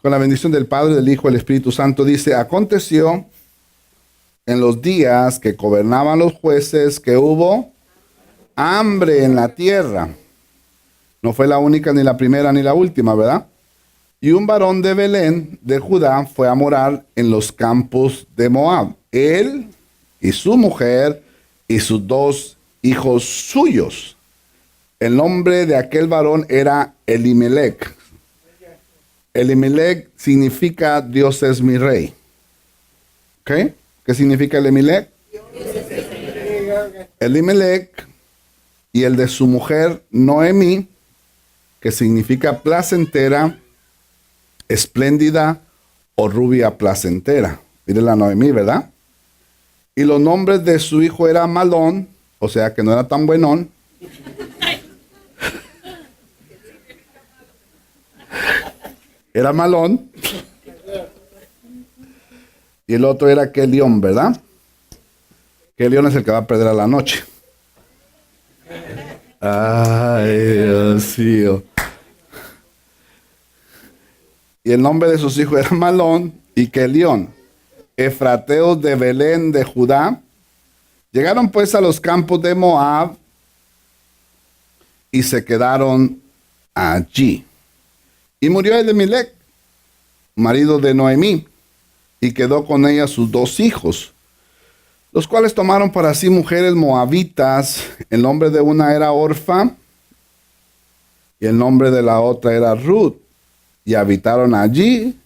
Con la bendición del Padre, del Hijo y del Espíritu Santo, dice: aconteció en los días que gobernaban los jueces que hubo hambre en la tierra. No fue la única, ni la primera, ni la última, ¿verdad? Y un varón de Belén, de Judá, fue a morar en los campos de Moab. Él y su mujer y sus 2 hijos suyos. El nombre de aquel varón era Elimelech. Elimelech significa Dios es mi rey. ¿Ok? ¿Qué significa Elimelech? Elimelech y el de su mujer Noemí, que significa placentera, espléndida o rubia placentera. Mire la Noemí, ¿verdad? Y los nombres de su hijo era Malón, o sea que no era tan buenón. Era Malón. Y el otro era Kelión, ¿verdad? Kelión es el que va a perder a la noche. Ay, Dios mío. Y el nombre de sus hijos era Malón y Kelión, efrateos de Belén de Judá. Llegaron pues a los campos de Moab y se quedaron allí. Y murió Elimelech, marido de Noemí, y quedó con ella sus 2 hijos, los cuales tomaron para sí mujeres moabitas. El nombre de una era Orfa y el nombre de la otra era Ruth, y habitaron allí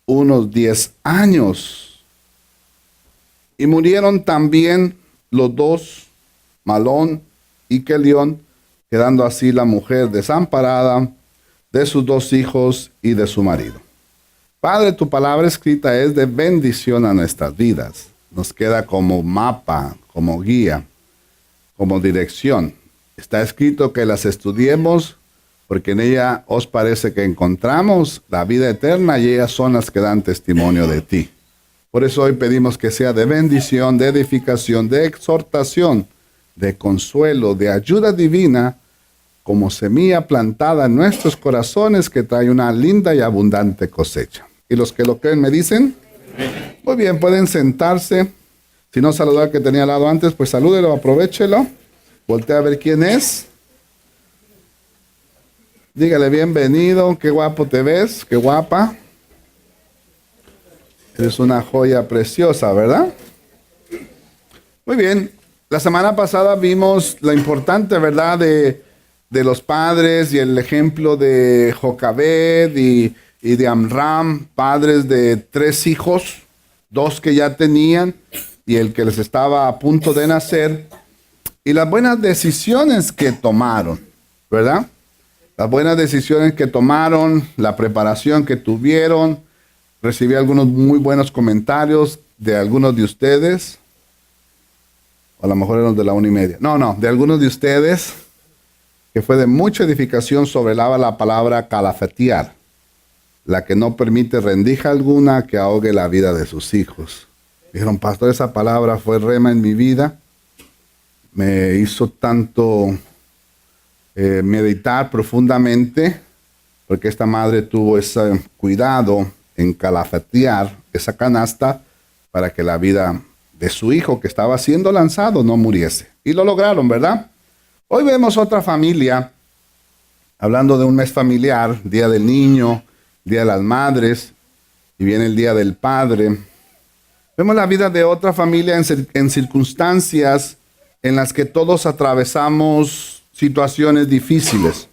unos 10 años. Y murieron también los 2, Malón y Kelión, quedando así la mujer desamparada de sus 2 hijos y de su marido. Padre, tu palabra escrita es de bendición a nuestras vidas. Nos queda como mapa, como guía, como dirección. Está escrito que las estudiemos porque en ella os parece que encontramos la vida eterna y ellas son las que dan testimonio de ti. Por eso hoy pedimos que sea de bendición, de edificación, de exhortación, de consuelo, de ayuda divina, como semilla plantada en nuestros corazones que trae una linda y abundante cosecha. ¿Y los que lo creen me dicen? Muy bien, pueden sentarse. Si no saludó al que tenía al lado antes, pues salúdelo, aprovechelo. Voltea a ver quién es. Dígale bienvenido, qué guapo te ves, qué guapa. Eres una joya preciosa, ¿verdad? Muy bien, la semana pasada vimos la importante verdad de los padres y el ejemplo de Jocabed y de Amram, padres de 3 hijos, 2 que ya tenían y el que les estaba a punto de nacer, y las buenas decisiones que tomaron, ¿verdad? Las buenas decisiones que tomaron, la preparación que tuvieron. Recibí algunos muy buenos comentarios de algunos de ustedes, o a lo mejor eran de la 1:30. No, de algunos de ustedes, que fue de mucha edificación sobre la palabra calafetear, la que no permite rendija alguna que ahogue la vida de sus hijos. Dijeron: pastor, esa palabra fue rema en mi vida, me hizo tanto meditar profundamente, porque esta madre tuvo ese cuidado en calafetear esa canasta para que la vida de su hijo que estaba siendo lanzado no muriese. Y lo lograron, ¿verdad? Hoy vemos otra familia, hablando de un mes familiar, Día del Niño, Día de las Madres, y viene el Día del Padre. Vemos la vida de otra familia en circunstancias en las que todos atravesamos situaciones difíciles.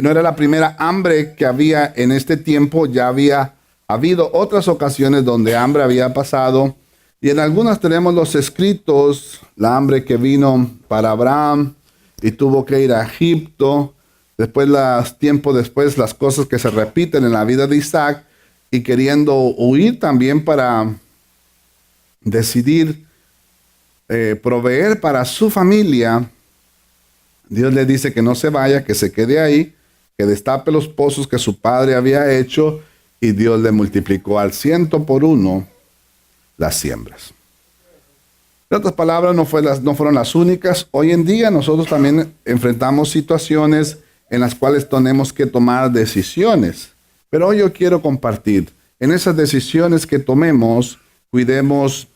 No era la primera hambre que había en este tiempo, ya había habido otras ocasiones donde hambre había pasado, y en algunas tenemos los escritos, la hambre que vino para Abraham y tuvo que ir a Egipto. Después, tiempo después, las cosas que se repiten en la vida de Isaac, y queriendo huir también para decidir proveer para su familia. Dios le dice que no se vaya, que se quede ahí, que destape los pozos que su padre había hecho, y Dios le multiplicó al 100 por 1 las siembras. En otras palabras, no fueron las únicas. Hoy en día nosotros también enfrentamos situaciones en las cuales tenemos que tomar decisiones. Pero hoy yo quiero compartir, en esas decisiones que tomemos, cuidemos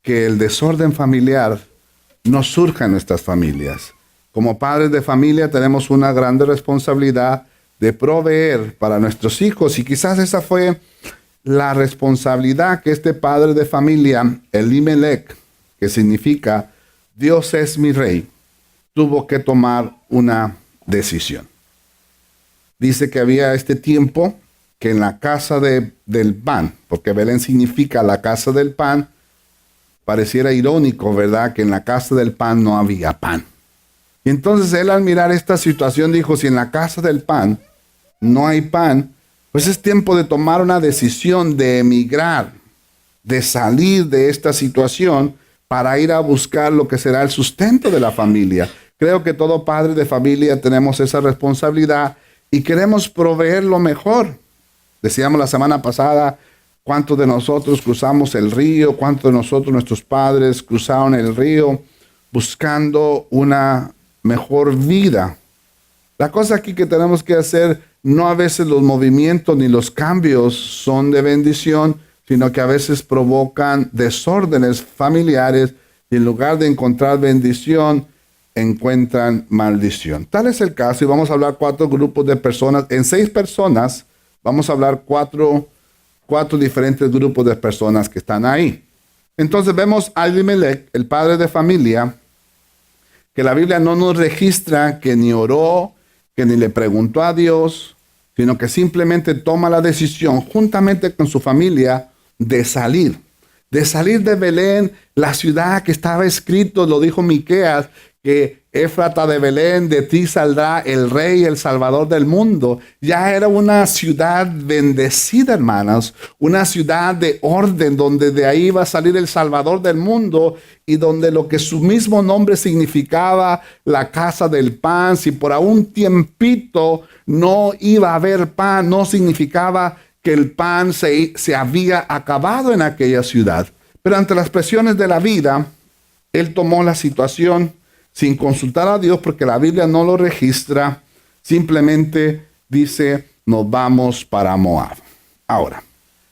que el desorden familiar no surja en nuestras familias. Como padres de familia tenemos una grande responsabilidad de proveer para nuestros hijos, y quizás esa fue la responsabilidad que este padre de familia, Elimelech, que significa Dios es mi rey, tuvo que tomar una decisión. Dice que había este tiempo que en la casa del pan, porque Belén significa la casa del pan, pareciera irónico, ¿verdad?, que en la casa del pan no había pan. Y entonces él, al mirar esta situación, dijo, si en la casa del pan no hay pan, pues es tiempo de tomar una decisión de emigrar, de salir de esta situación para ir a buscar lo que será el sustento de la familia. Creo que todo padre de familia tenemos esa responsabilidad y queremos proveer lo mejor. Decíamos la semana pasada, ¿cuántos de nosotros cruzamos el río? ¿Cuántos de nosotros, nuestros padres, cruzaron el río buscando una mejor vida? La cosa aquí que tenemos que hacer, no a veces los movimientos ni los cambios son de bendición, sino que a veces provocan desórdenes familiares y en lugar de encontrar bendición, encuentran maldición. Tal es el caso, y vamos a hablar 4 grupos de personas. En 6 personas vamos a hablar 4 diferentes grupos de personas que están ahí. Entonces vemos a Elimelech, el padre de familia, que la Biblia no nos registra que ni oró, que ni le preguntó a Dios, sino que simplemente toma la decisión juntamente con su familia de salir de Belén, la ciudad que estaba escrito, lo dijo Miqueas, que Éfrata de Belén, de ti saldrá el Rey, el Salvador del mundo. Ya era una ciudad bendecida, hermanas, una ciudad de orden, donde de ahí iba a salir el Salvador del mundo, y donde lo que su mismo nombre significaba, la casa del pan, si por un tiempito no iba a haber pan, no significaba que el pan se había acabado en aquella ciudad. Pero ante las presiones de la vida, él tomó la situación sin consultar a Dios, porque la Biblia no lo registra. Simplemente dice, nos vamos para Moab. Ahora,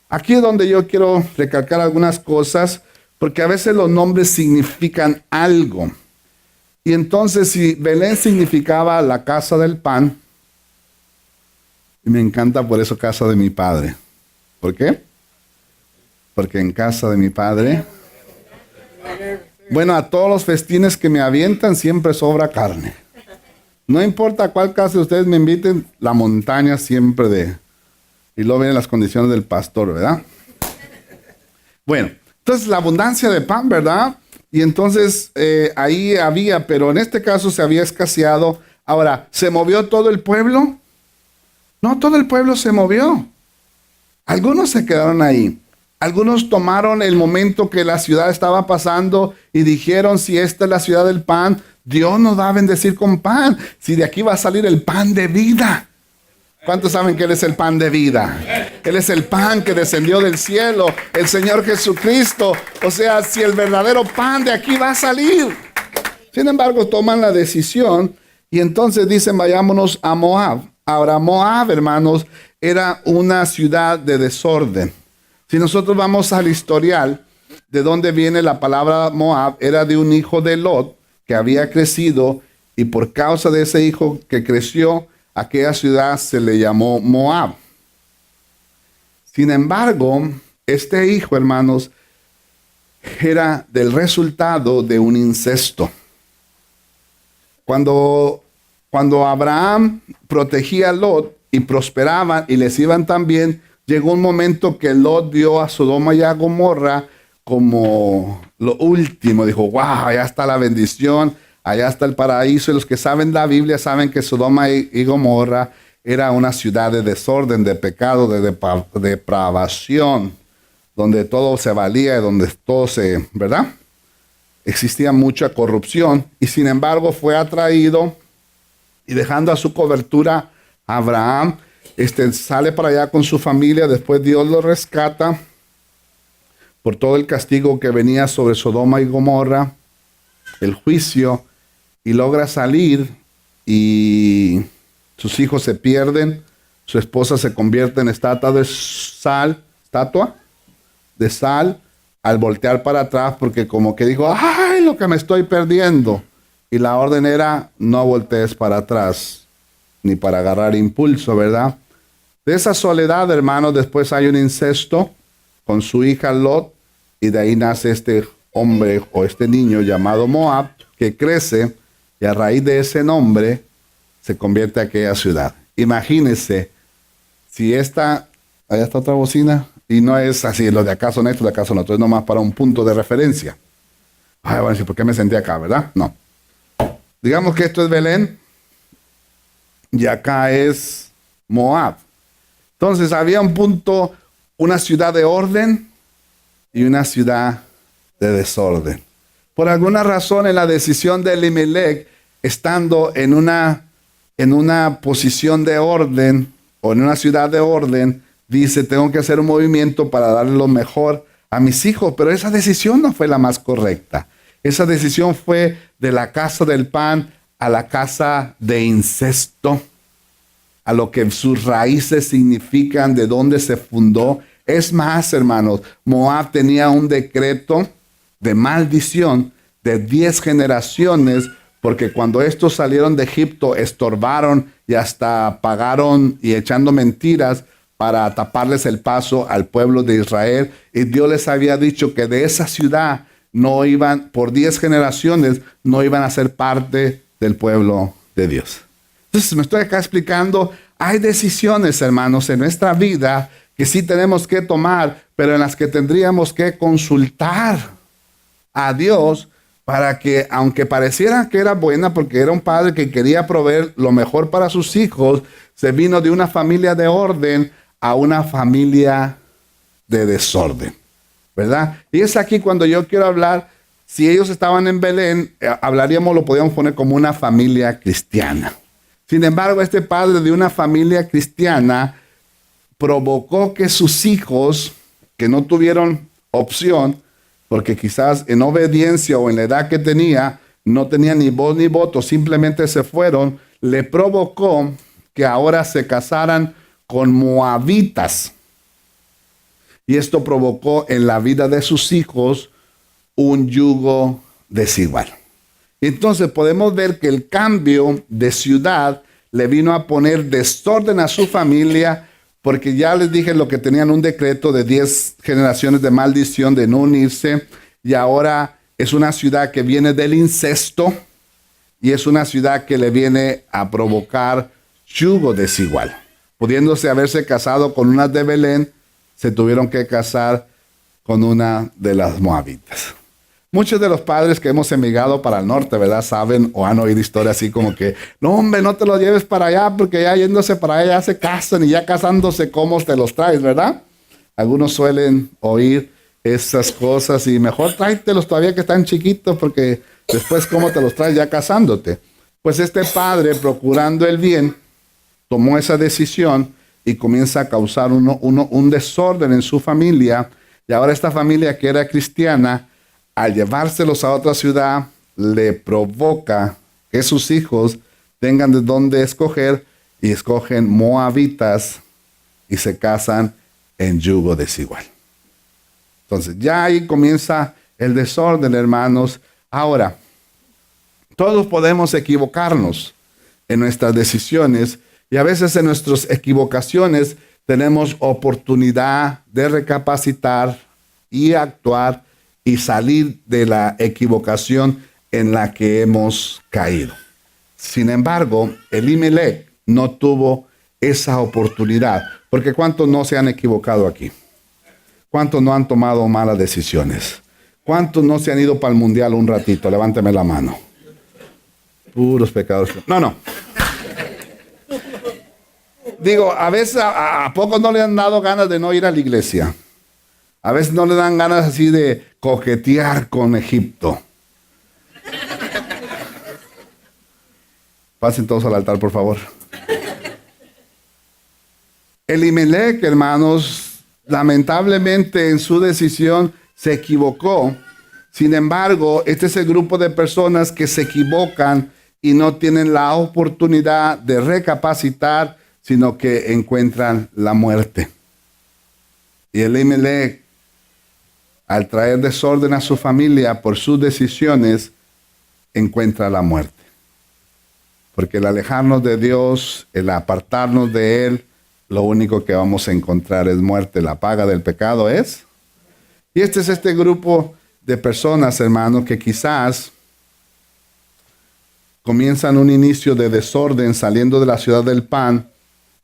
aquí es donde yo quiero recalcar algunas cosas, porque a veces los nombres significan algo. Y entonces, si Belén significaba la casa del pan, y me encanta por eso casa de mi padre. ¿Por qué? Porque en casa de mi padre, bueno, a todos los festines que me avientan siempre sobra carne. No importa a cuál casa ustedes me inviten, la montaña siempre y luego vienen las condiciones del pastor, ¿verdad? Bueno, entonces la abundancia de pan, ¿verdad? Y entonces ahí había, pero en este caso se había escaseado. Ahora, ¿se movió todo el pueblo? No, todo el pueblo se movió. Algunos se quedaron ahí. Algunos tomaron el momento que la ciudad estaba pasando y dijeron, si esta es la ciudad del pan, Dios nos va a bendecir con pan. Si de aquí va a salir el pan de vida. ¿Cuántos saben que Él es el pan de vida? Él es el pan que descendió del cielo, el Señor Jesucristo. O sea, si el verdadero pan de aquí va a salir. Sin embargo, toman la decisión y entonces dicen, vayámonos a Moab. Ahora, Moab, hermanos, era una ciudad de desorden. Si nosotros vamos al historial, de dónde viene la palabra Moab, era de un hijo de Lot que había crecido, y por causa de ese hijo que creció, aquella ciudad se le llamó Moab. Sin embargo, este hijo, hermanos, era del resultado de un incesto. Cuando Abraham protegía a Lot y prosperaban y les iban tan bien, llegó un momento que Lot vio a Sodoma y a Gomorra como lo último. Dijo, wow, allá está la bendición, allá está el paraíso. Y los que saben la Biblia saben que Sodoma y Gomorra era una ciudad de desorden, de pecado, de depravación, donde todo se valía, donde todo ¿verdad? Existía mucha corrupción. Y sin embargo fue atraído, y dejando a su cobertura Abraham, sale para allá con su familia. Después Dios lo rescata por todo el castigo que venía sobre Sodoma y Gomorra, el juicio, y logra salir, y sus hijos se pierden. Su esposa se convierte en estatua de sal al voltear para atrás porque como que dijo, ¡ay, lo que me estoy perdiendo! Y la orden era, no voltees para atrás, ni para agarrar impulso, ¿verdad? De esa soledad, hermanos, después hay un incesto con su hija Lot, y de ahí nace este hombre o este niño llamado Moab, que crece, y a raíz de ese nombre se convierte aquella ciudad. Imagínense, si allá está otra bocina, y no es así, los de acá son estos, de acá son otros, es nomás para un punto de referencia. Ay, bueno, ¿por qué me senté acá, verdad? No. Digamos que esto es Belén, y acá es Moab. Entonces había un punto, una ciudad de orden y una ciudad de desorden. Por alguna razón, en la decisión de Elimelech, estando en una posición de orden o en una ciudad de orden, dice, tengo que hacer un movimiento para darle lo mejor a mis hijos, pero esa decisión no fue la más correcta. Esa decisión fue de la casa del pan a la casa de incesto, a lo que sus raíces significan, de dónde se fundó. Es más, hermanos, Moab tenía un decreto de maldición de 10 generaciones, porque cuando estos salieron de Egipto, estorbaron y hasta pagaron y echando mentiras para taparles el paso al pueblo de Israel. Y Dios les había dicho que de esa ciudad no iban, por 10 generaciones, no iban a ser parte del pueblo de Dios. Entonces, me estoy acá explicando, hay decisiones, hermanos, en nuestra vida que sí tenemos que tomar, pero en las que tendríamos que consultar a Dios para que, aunque pareciera que era buena, porque era un padre que quería proveer lo mejor para sus hijos, se vino de una familia de orden a una familia de desorden, ¿verdad? Y es aquí cuando yo quiero hablar, si ellos estaban en Belén, lo podríamos poner como una familia cristiana. Sin embargo, este padre de una familia cristiana provocó que sus hijos, que no tuvieron opción, porque quizás en obediencia o en la edad que tenía, no tenían ni voz ni voto, simplemente se fueron, le provocó que ahora se casaran con moabitas. Y esto provocó en la vida de sus hijos un yugo desigual. Entonces podemos ver que el cambio de ciudad le vino a poner desorden a su familia, porque ya les dije lo que tenían un decreto de 10 generaciones de maldición de no unirse, y ahora es una ciudad que viene del incesto y es una ciudad que le viene a provocar yugo desigual. Pudiéndose haberse casado con una de Belén, se tuvieron que casar con una de las moabitas. Muchos de los padres que hemos emigrado para el norte, ¿verdad? Saben o han oído historias así como que, no hombre, no te los lleves para allá porque ya yéndose para allá ya se casan y ya casándose, ¿cómo te los traes, verdad? Algunos suelen oír esas cosas y mejor tráetelos todavía que están chiquitos porque después ¿cómo te los traes ya casándote? Pues este padre, procurando el bien, tomó esa decisión y comienza a causar un desorden en su familia, y ahora esta familia que era cristiana, al llevárselos a otra ciudad, le provoca que sus hijos tengan de dónde escoger y escogen moabitas y se casan en yugo desigual. Entonces, ya ahí comienza el desorden, hermanos. Ahora, todos podemos equivocarnos en nuestras decisiones y a veces en nuestras equivocaciones tenemos oportunidad de recapacitar y actuar y salir de la equivocación en la que hemos caído. Sin embargo, Elimelech no tuvo esa oportunidad, porque ¿cuántos no se han equivocado aquí? ¿Cuántos no han tomado malas decisiones? ¿Cuántos no se han ido para el mundial un ratito? Levánteme la mano. Puros pecados. No. Digo, a veces a pocos no le han dado ganas de no ir a la iglesia. A veces no le dan ganas así de coquetear con Egipto. Pasen todos al altar, por favor. Elimelech, hermanos, lamentablemente en su decisión se equivocó. Sin embargo, este es el grupo de personas que se equivocan y no tienen la oportunidad de recapacitar, sino que encuentran la muerte. Y Elimelech, al traer desorden a su familia por sus decisiones, encuentra la muerte. Porque el alejarnos de Dios, el apartarnos de Él, lo único que vamos a encontrar es muerte. La paga del pecado es. Y este es este grupo de personas, hermanos, que quizás comienzan un inicio de desorden saliendo de la ciudad del pan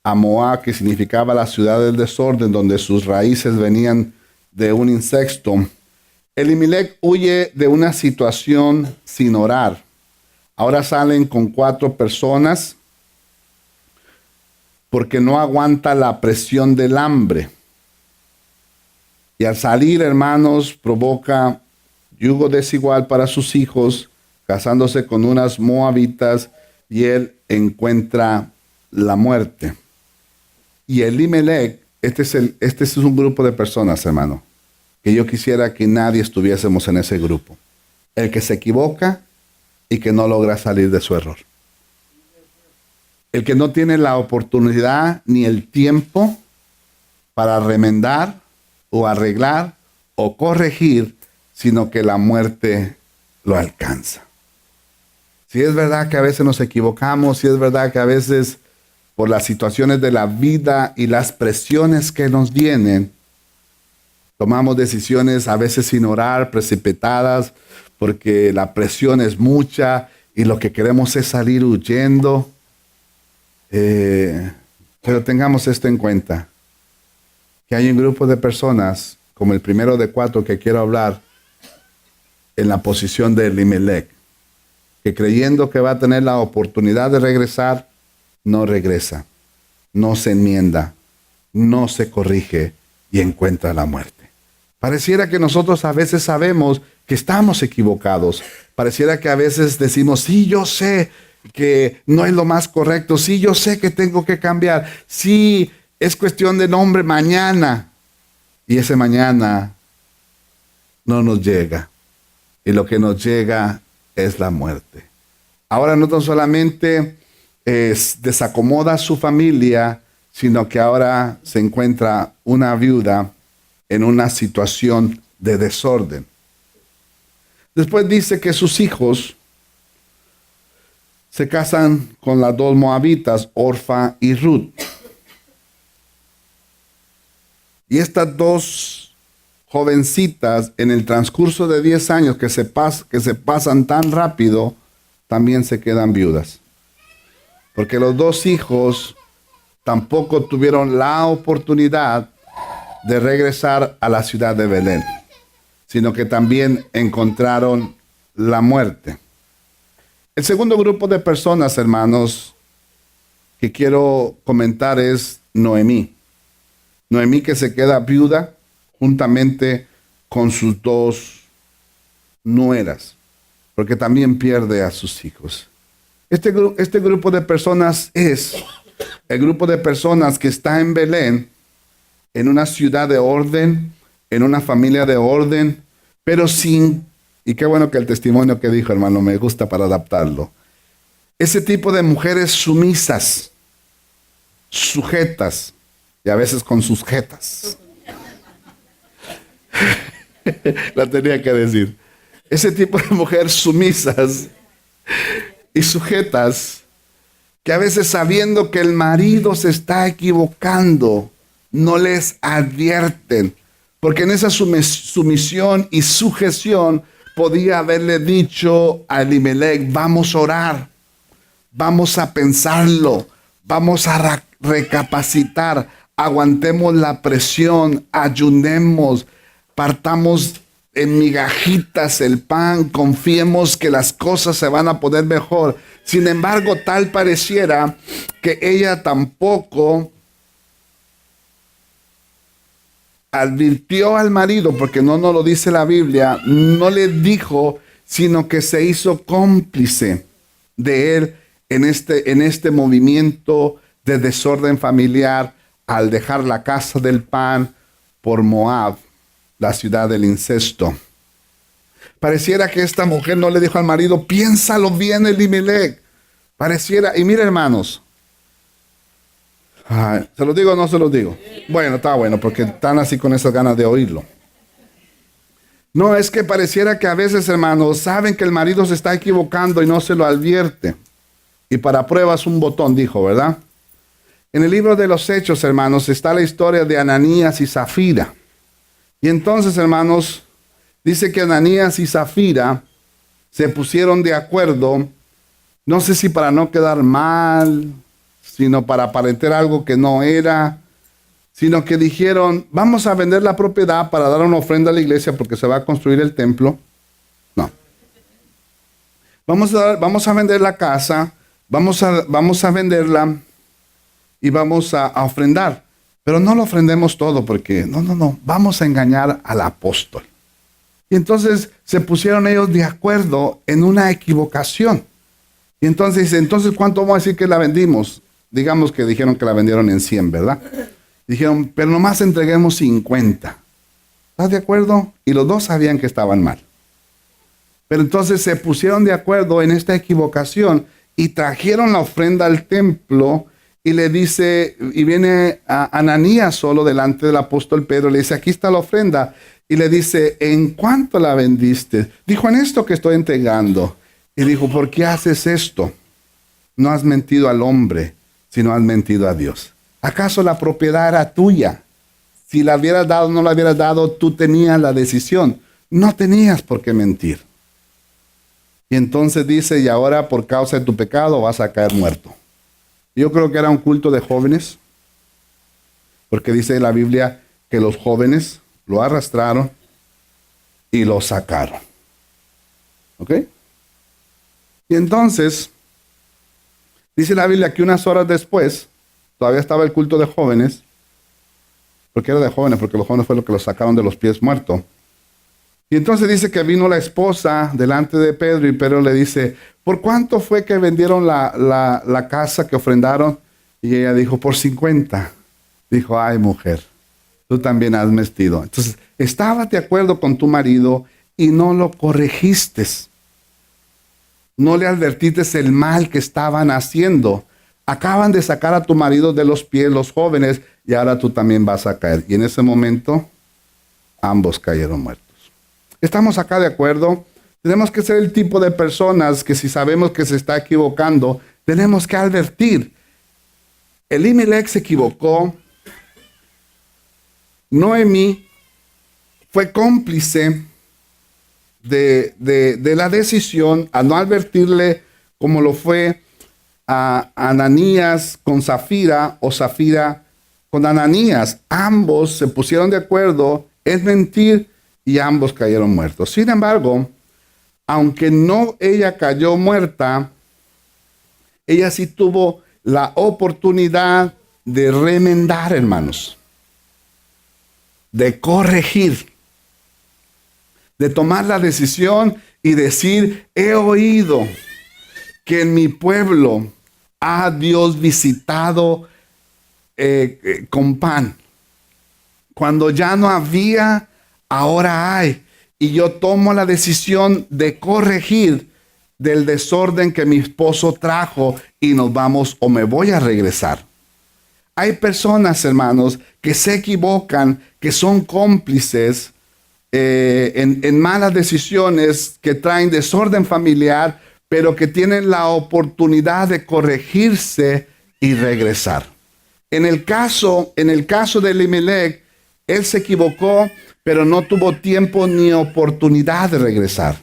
a Moab, que significaba la ciudad del desorden, donde sus raíces venían de un incesto. Elimelech huye de una situación sin orar. Ahora salen con 4 personas porque no aguanta la presión del hambre. Y al salir, hermanos, provoca yugo desigual para sus hijos, casándose con unas moabitas, y él encuentra la muerte. Y Elimelech, este es un grupo de personas, hermano, que yo quisiera que nadie estuviésemos en ese grupo. El que se equivoca y que no logra salir de su error. El que no tiene la oportunidad ni el tiempo para remendar o arreglar o corregir, sino que la muerte lo alcanza. Si es verdad que a veces nos equivocamos, si es verdad que a veces por las situaciones de la vida y las presiones que nos vienen, tomamos decisiones a veces sin orar, precipitadas, porque la presión es mucha y lo que queremos es salir huyendo. Pero tengamos esto en cuenta, que hay un grupo de personas, como el primero de 4 que quiero hablar, en la posición de Elimelech, que creyendo que va a tener la oportunidad de regresar, no regresa, no se enmienda, no se corrige y encuentra la muerte. Pareciera que nosotros a veces sabemos que estamos equivocados. Pareciera que a veces decimos, sí, yo sé que no es lo más correcto. Sí, yo sé que tengo que cambiar. Sí, es cuestión de nombre mañana. Y ese mañana no nos llega. Y lo que nos llega es la muerte. Ahora no tan solamente desacomoda a su familia, sino que ahora se encuentra una viuda en una situación de desorden. Después dice que sus hijos se casan con las 2 moabitas, Orfa y Ruth. Y estas 2 jovencitas, en el transcurso de 10 años que se pasan tan rápido, también se quedan viudas. Porque los 2 hijos tampoco tuvieron la oportunidad de regresar a la ciudad de Belén, sino que también encontraron la muerte. El segundo grupo de personas, hermanos, que quiero comentar es Noemí. Noemí, que se queda viuda juntamente con sus 2 nueras, porque también pierde a sus hijos. Este grupo de personas es el grupo de personas que está en Belén, en una ciudad de orden, en una familia de orden, pero sin, y qué bueno que el testimonio que dijo, hermano, me gusta para adaptarlo. Ese tipo de mujeres sumisas, sujetas, y a veces con sus jetas. La tenía que decir. Ese tipo de mujeres sumisas y sujetas, que a veces sabiendo que el marido se está equivocando, no les advierten, porque en esa sumisión y sujeción podía haberle dicho a Elimelech, vamos a orar, vamos a pensarlo, vamos a recapacitar, aguantemos la presión, ayunemos, partamos en migajitas el pan, confiemos que las cosas se van a poner mejor. Sin embargo, tal pareciera que ella tampoco advirtió al marido, porque no nos lo dice la Biblia, no le dijo, sino que se hizo cómplice de él en este movimiento de desorden familiar al dejar la casa del pan por Moab, la ciudad del incesto. Pareciera que esta mujer no le dijo al marido, piénsalo bien, Elimelech. Pareciera, y mira, hermanos, Ay, ¿se los digo o no se los digo? Bueno, está bueno, porque están así con esas ganas de oírlo. No, es que pareciera que a veces, hermanos, saben que el marido se está equivocando y no se lo advierte. Y para pruebas un botón, dijo, ¿verdad? En el libro de los Hechos, hermanos, está la historia de Ananías y Zafira. Y entonces, hermanos, dice que Ananías y Zafira se pusieron de acuerdo, no sé si para no quedar mal, sino para aparentar algo que no era, sino que dijeron, vamos a vender la propiedad para dar una ofrenda a la iglesia porque se va a construir el templo. No. Vamos a vender la casa, vamos a venderla y vamos a ofrendar. Pero no lo ofrendemos todo porque, no, vamos a engañar al apóstol. Y entonces se pusieron ellos de acuerdo en una equivocación. Y entonces, ¿cuánto vamos a decir que la vendimos? Digamos que dijeron que la vendieron en 100, ¿verdad? Dijeron, pero nomás entreguemos 50. ¿Estás de acuerdo? Y los dos sabían que estaban mal. Pero entonces se pusieron de acuerdo en esta equivocación y trajeron la ofrenda al templo y le dice, y viene a Ananías solo delante del apóstol Pedro, le dice, aquí está la ofrenda. Y le dice, ¿en cuánto la vendiste? Dijo, en esto que estoy entregando. Y dijo, ¿por qué haces esto? No has mentido al hombre, sino has mentido a Dios. ¿Acaso la propiedad era tuya? Si la hubieras dado o no la hubieras dado, tú tenías la decisión. No tenías por qué mentir. Y entonces dice, y ahora por causa de tu pecado vas a caer muerto. Yo creo que era un culto de jóvenes, porque dice la Biblia que los jóvenes lo arrastraron y lo sacaron. ¿Ok? Y entonces, dice la Biblia que unas horas después, todavía estaba el culto de jóvenes, porque era de jóvenes, porque los jóvenes fue lo que los sacaron de los pies muertos. Y entonces dice que vino la esposa delante de Pedro y Pedro le dice, ¿por cuánto fue que vendieron la casa que ofrendaron? Y ella dijo, por 50. Dijo, ay mujer, tú también has mentido. Entonces, estabas de acuerdo con tu marido y no lo corregiste. No le advertiste el mal que estaban haciendo. Acaban de sacar a tu marido de los pies los jóvenes y ahora tú también vas a caer. Y en ese momento, ambos cayeron muertos. ¿Estamos acá de acuerdo? Tenemos que ser el tipo de personas que si sabemos que se está equivocando, tenemos que advertir. Elimelech se equivocó. Noemí fue cómplice de la decisión a no advertirle como lo fue a Ananías con Zafira o Zafira con Ananías. Ambos se pusieron de acuerdo en mentir y ambos cayeron muertos. Sin embargo, aunque no ella cayó muerta, ella sí tuvo la oportunidad de remendar, hermanos, de corregir, de tomar la decisión y decir, he oído que en mi pueblo ha Dios visitado con pan. Cuando ya no había, ahora hay. Y yo tomo la decisión de corregir del desorden que mi esposo trajo y nos vamos o me voy a regresar. Hay personas, hermanos, que se equivocan, que son cómplices en malas decisiones, que traen desorden familiar, pero que tienen la oportunidad de corregirse y regresar. En el caso de Elimelech, él se equivocó, pero no tuvo tiempo ni oportunidad de regresar.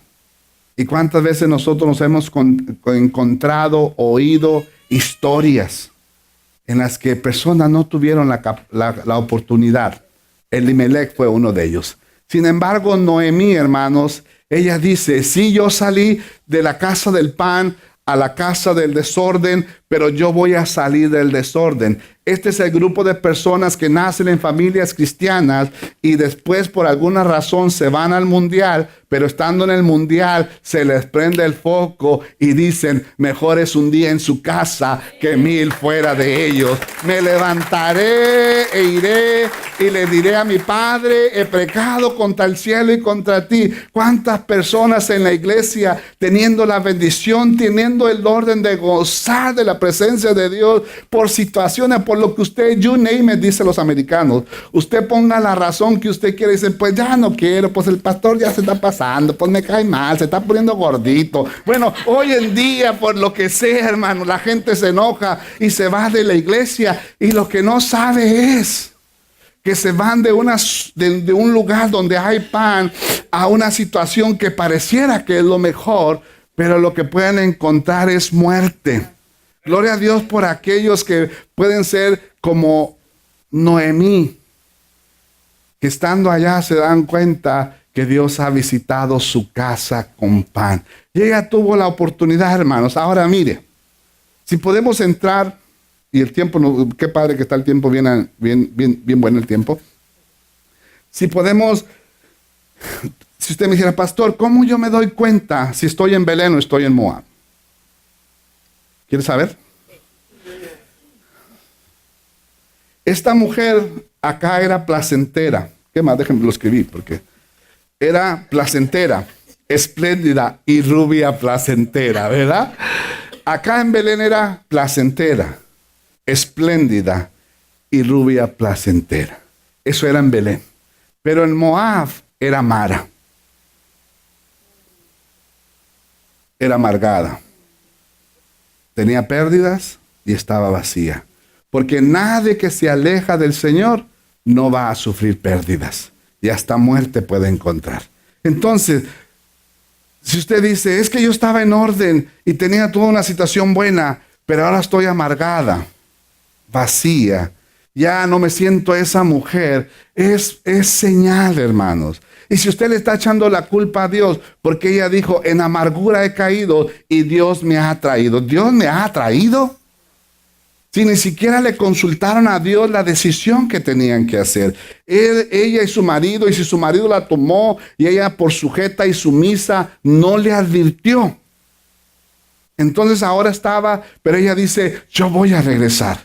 ¿Y cuántas veces nosotros nos hemos encontrado, oído historias en las que personas no tuvieron la oportunidad? Elimelech fue uno de ellos. Sin embargo, Noemí, hermanos, ella dice, sí, yo salí de la casa del pan a la casa del desorden, pero yo voy a salir del desorden. Este es el grupo de personas que nacen en familias cristianas y después por alguna razón se van al mundial, pero estando en el mundial se les prende el foco y dicen, mejor es un día en su casa que 1000 fuera de ellos. Me levantaré e iré y le diré a mi padre, he pecado contra el cielo y contra ti. ¿Cuántas personas en la iglesia teniendo la bendición, teniendo el orden de gozar de la la presencia de Dios, por situaciones, por lo que usted, you name it, dicen los americanos. Usted ponga la razón que usted quiere y dice, pues ya no quiero, pues el pastor ya se está pasando, pues me cae mal, se está poniendo gordito. Bueno, hoy en día, por lo que sea, hermano, la gente se enoja y se va de la iglesia, y lo que no sabe es que se van de un lugar donde hay pan a una situación que pareciera que es lo mejor, pero lo que pueden encontrar es muerte. Gloria a Dios por aquellos que pueden ser como Noemí, que estando allá se dan cuenta que Dios ha visitado su casa con pan. Y ella tuvo la oportunidad, hermanos. Ahora mire, si podemos entrar. Y el tiempo, qué padre que está el tiempo, bien bueno el tiempo. Si podemos, si usted me dijera, pastor, ¿cómo yo me doy cuenta si estoy en Belén o estoy en Moab? ¿Quiere saber? Esta mujer acá era placentera. ¿Qué más? Déjenme lo escribir porque era placentera, espléndida y rubia placentera, ¿verdad? Acá en Belén era placentera, espléndida y rubia placentera. Eso era en Belén. Pero en Moab era Mara. Era amargada. Tenía pérdidas y estaba vacía. Porque nadie que se aleja del Señor no va a sufrir pérdidas. Y hasta muerte puede encontrar. Entonces, si usted dice, es que yo estaba en orden y tenía toda una situación buena, pero ahora estoy amargada, vacía, ya no me siento esa mujer, es señal, hermanos. Y si usted le está echando la culpa a Dios, porque ella dijo, en amargura he caído y Dios me ha traído. ¿Dios me ha traído? Si ni siquiera le consultaron a Dios la decisión que tenían que hacer. Ella y su marido, y si su marido la tomó y ella por sujeta y sumisa no le advirtió. Entonces ahora estaba, pero ella dice, yo voy a regresar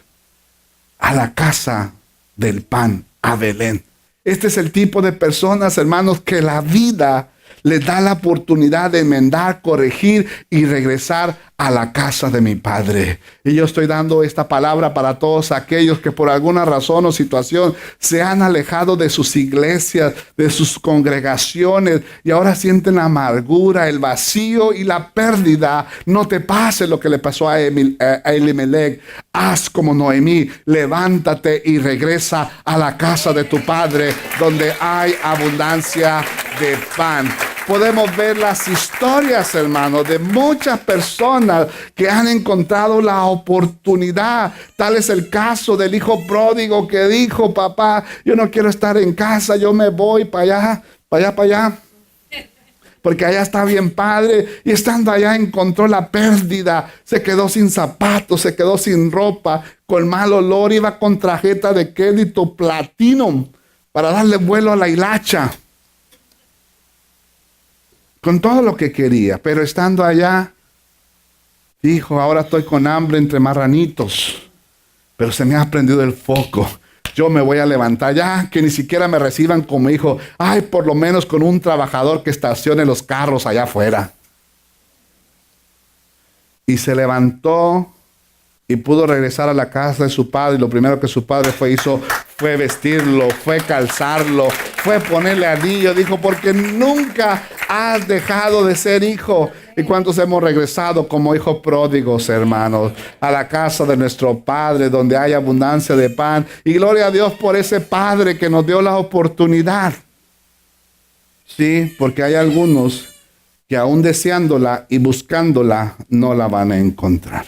a la casa del pan, a Belén. Este es el tipo de personas, hermanos, que la vida les da la oportunidad de enmendar, corregir y regresar a la casa de mi Padre. Y yo estoy dando esta palabra para todos aquellos que por alguna razón o situación se han alejado de sus iglesias, de sus congregaciones y ahora sienten la amargura, el vacío y la pérdida. No te pase lo que le pasó a Elimelech. Haz como Noemí, levántate y regresa a la casa de tu Padre donde hay abundancia de pan. Podemos ver las historias, hermanos, de muchas personas que han encontrado la oportunidad. Tal es el caso del hijo pródigo que dijo, papá, yo no quiero estar en casa, yo me voy para allá. Porque allá está bien padre. Y estando allá encontró la pérdida. Se quedó sin zapatos, se quedó sin ropa, con mal olor. Iba con tarjeta de crédito Platinum para darle vuelo a la hilacha. Con todo lo que quería, pero estando allá, dijo, ahora estoy con hambre entre marranitos, pero se me ha prendido el foco. Yo me voy a levantar ya, que ni siquiera me reciban como hijo. Ay, por lo menos con un trabajador que estacione los carros allá afuera. Y se levantó y pudo regresar a la casa de su padre. Y lo primero que su padre hizo fue vestirlo, fue calzarlo, fue ponerle anillo. Dijo, porque nunca has dejado de ser hijo. ¿Y cuántos hemos regresado como hijos pródigos, hermanos, a la casa de nuestro Padre, donde hay abundancia de pan? Y gloria a Dios por ese Padre que nos dio la oportunidad. Sí, porque hay algunos que aún deseándola y buscándola, no la van a encontrar.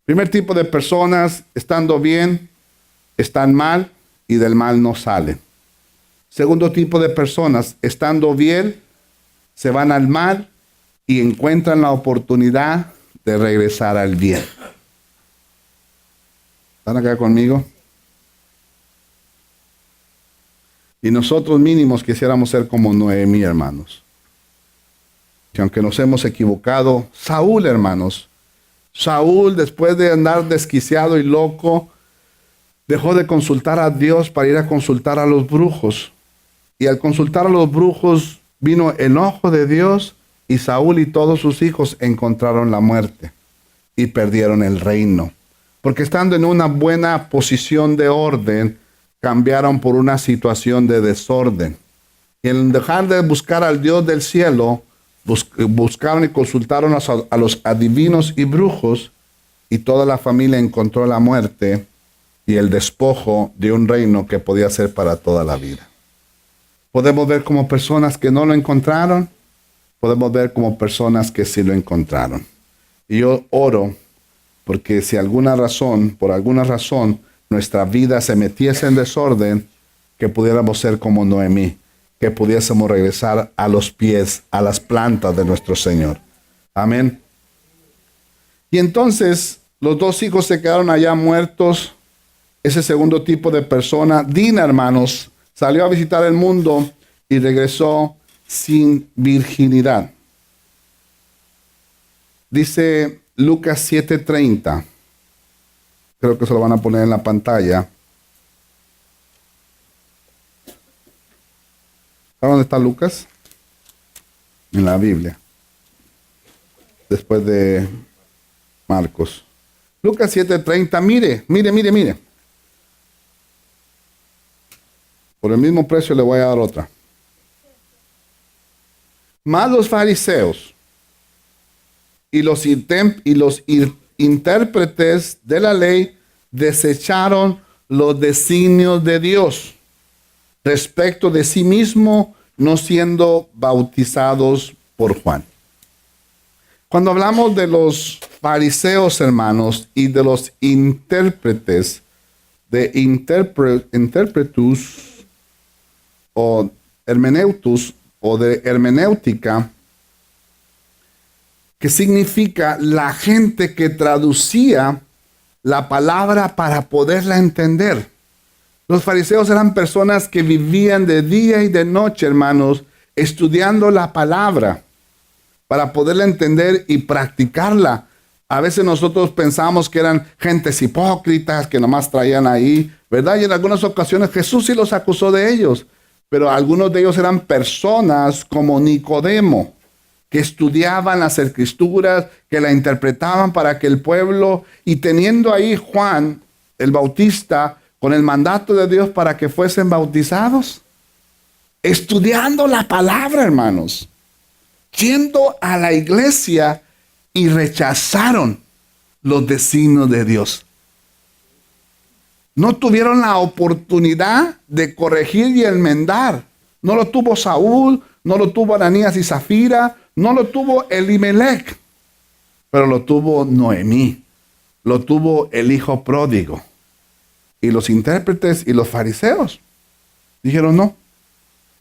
Primer tipo de personas, estando bien, están mal y del mal no salen. Segundo tipo de personas, estando bien, se van al mal y encuentran la oportunidad de regresar al bien. ¿Están acá conmigo? Y nosotros mínimos quisiéramos ser como Noemí, hermanos. Que aunque nos hemos equivocado, Saúl, hermanos, Saúl, después de andar desquiciado y loco, dejó de consultar a Dios para ir a consultar a los brujos. Y al consultar a los brujos vino enojo de Dios y Saúl y todos sus hijos encontraron la muerte. y perdieron el reino. Porque estando en una buena posición de orden, cambiaron por una situación de desorden. Y en dejar de buscar al Dios del cielo, buscaron y consultaron a los adivinos y brujos, y toda la familia encontró la muerte y el despojo de un reino que podía ser para toda la vida. Podemos ver como personas que no lo encontraron, podemos ver como personas que sí lo encontraron. Y yo oro porque si por alguna razón, nuestra vida se metiese en desorden, que pudiéramos ser como Noemí, que pudiésemos regresar a los pies, a las plantas de nuestro Señor. Amén. Y entonces los dos hijos se quedaron allá muertos. Ese segundo tipo de persona, Dina, hermanos, salió a visitar el mundo y regresó sin virginidad. Dice Lucas 7:30. Creo que se lo van a poner en la pantalla. ¿Saben dónde está Lucas? En la Biblia. Después de Marcos. Lucas 7:30. Mire. Por el mismo precio le voy a dar otra. Mas los fariseos y los intérpretes de la ley desecharon los designios de Dios respecto de sí mismo, no siendo bautizados por Juan. Cuando hablamos de los fariseos, hermanos, y de los intérpretes, de interpretus o hermeneutus o de hermenéutica, que significa la gente que traducía la palabra para poderla entender. Los fariseos eran personas que vivían de día y de noche, hermanos, estudiando la palabra para poderla entender y practicarla. A veces nosotros pensamos que eran gentes hipócritas que nomás traían ahí, ¿verdad? Y en algunas ocasiones Jesús sí los acusó de ellos, pero algunos de ellos eran personas como Nicodemo, que estudiaban las escrituras, que la interpretaban para que el pueblo, y teniendo ahí Juan el Bautista con el mandato de Dios para que fuesen bautizados, estudiando la palabra, hermanos, yendo a la iglesia, y rechazaron los designios de Dios. No tuvieron la oportunidad de corregir y enmendar. No lo tuvo Saúl, no lo tuvo Ananías y Zafira, no lo tuvo Elimelech, pero lo tuvo Noemí, lo tuvo el hijo pródigo. Y los intérpretes y los fariseos dijeron: no,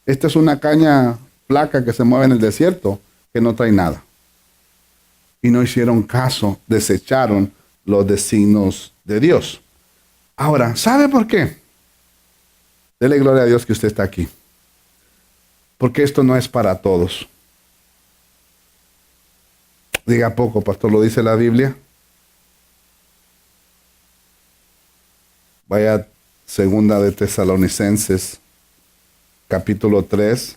esta es una caña flaca que se mueve en el desierto, que no trae nada. Y no hicieron caso, desecharon los designios de Dios. Ahora, ¿sabe por qué? Dele gloria a Dios que usted está aquí. Porque esto no es para todos. Diga poco, pastor, ¿lo dice la Biblia? Vaya segunda de Tesalonicenses, capítulo 3.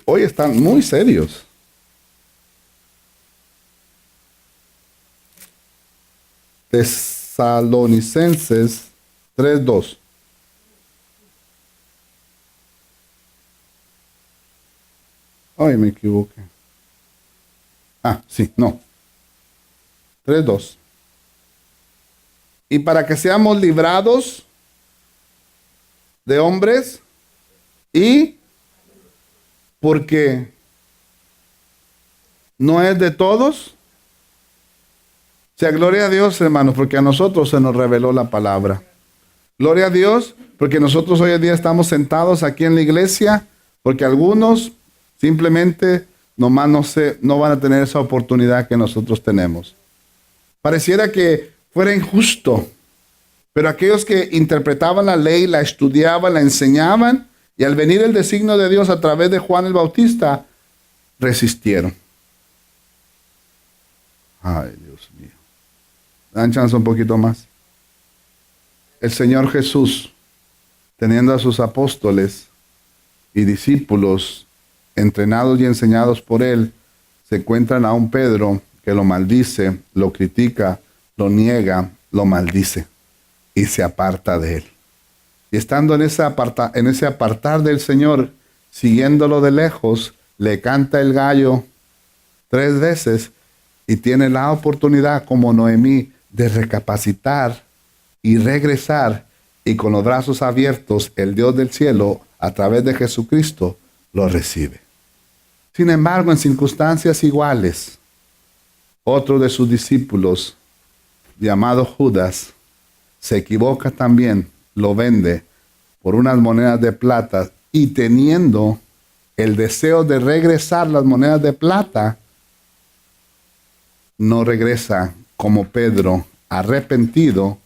Hoy están muy serios. Tesalonicenses 3:2. Ay, me equivoqué. Sí, no. 3:2. Y para que seamos librados de hombres y porque no es de todos. O sea, gloria a Dios, hermanos, porque a nosotros se nos reveló la palabra. Gloria a Dios, porque nosotros hoy en día estamos sentados aquí en la iglesia, porque algunos simplemente nomás no van a tener esa oportunidad que nosotros tenemos. Pareciera que fuera injusto, pero aquellos que interpretaban la ley, la estudiaban, la enseñaban, y al venir el designio de Dios a través de Juan el Bautista, resistieron. Ay, Dios mío. Dan chance un poquito más. El Señor Jesús teniendo a sus apóstoles y discípulos entrenados y enseñados por él, se encuentran a un Pedro que lo maldice, lo critica, lo niega, lo maldice y se aparta de él. Y estando en ese apartar del Señor, siguiéndolo de lejos, le canta el gallo 3 veces y tiene la oportunidad, como Noemí, de recapacitar y regresar, y con los brazos abiertos, el Dios del cielo, a través de Jesucristo, lo recibe. Sin embargo, en circunstancias iguales, otro de sus discípulos, llamado Judas, se equivoca también, lo vende por unas monedas de plata, y teniendo el deseo de regresar las monedas de plata, no regresa como Pedro, arrepentido,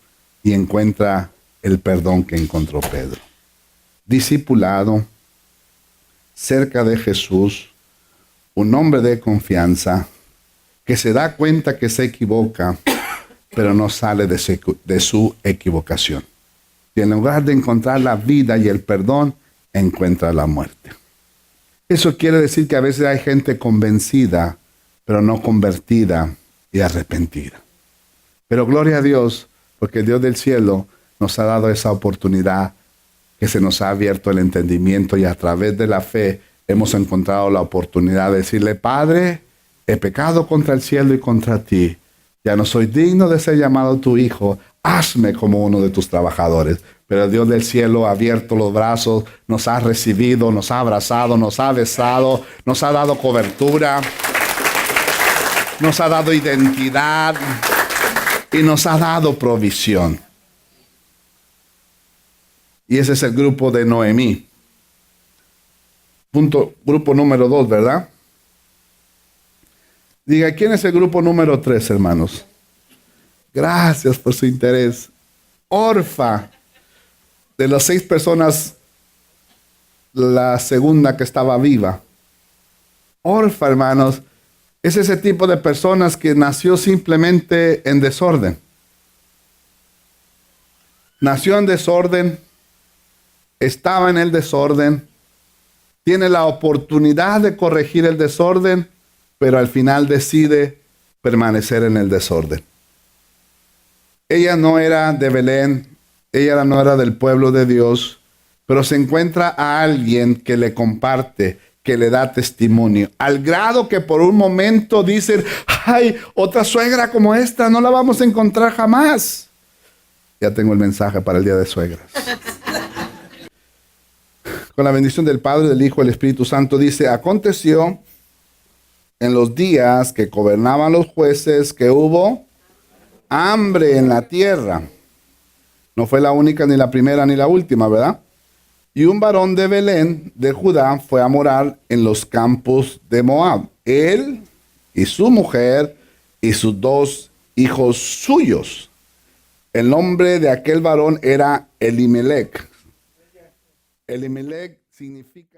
y encuentra el perdón que encontró Pedro. Discipulado, cerca de Jesús, un hombre de confianza, que se da cuenta que se equivoca, pero no sale de su equivocación. Y en lugar de encontrar la vida y el perdón, encuentra la muerte. Eso quiere decir que a veces hay gente convencida, pero no convertida y arrepentida. Pero gloria a Dios, porque el Dios del cielo nos ha dado esa oportunidad, que se nos ha abierto el entendimiento, y a través de la fe hemos encontrado la oportunidad de decirle: Padre, he pecado contra el cielo y contra ti. Ya no soy digno de ser llamado tu hijo. Hazme como uno de tus trabajadores. Pero el Dios del cielo ha abierto los brazos, nos ha recibido, nos ha abrazado, nos ha besado, nos ha dado cobertura, nos ha dado identidad y nos ha dado provisión. Y ese es el grupo de Noemí. Grupo número 2, ¿verdad? Diga, ¿quién es el grupo número 3, hermanos? Gracias por su interés. Orfa. De las 6 personas, la segunda que estaba viva. Orfa, hermanos, es ese tipo de personas que nació simplemente en desorden. Nació en desorden, estaba en el desorden, tiene la oportunidad de corregir el desorden, pero al final decide permanecer en el desorden. Ella no era de Belén, ella no era del pueblo de Dios, pero se encuentra a alguien que le comparte, que le da testimonio, al grado que por un momento dicen: ¡ay, otra suegra como esta no la vamos a encontrar jamás! Ya tengo el mensaje para el día de suegras. Con la bendición del Padre, del Hijo y del Espíritu Santo, dice: aconteció en los días que gobernaban los jueces que hubo hambre en la tierra. No fue la única, ni la primera, ni la última, ¿verdad? Y un varón de Belén, de Judá, fue a morar en los campos de Moab. Él y su mujer y sus 2 hijos suyos. El nombre de aquel varón era Elimelec. Elimelec significa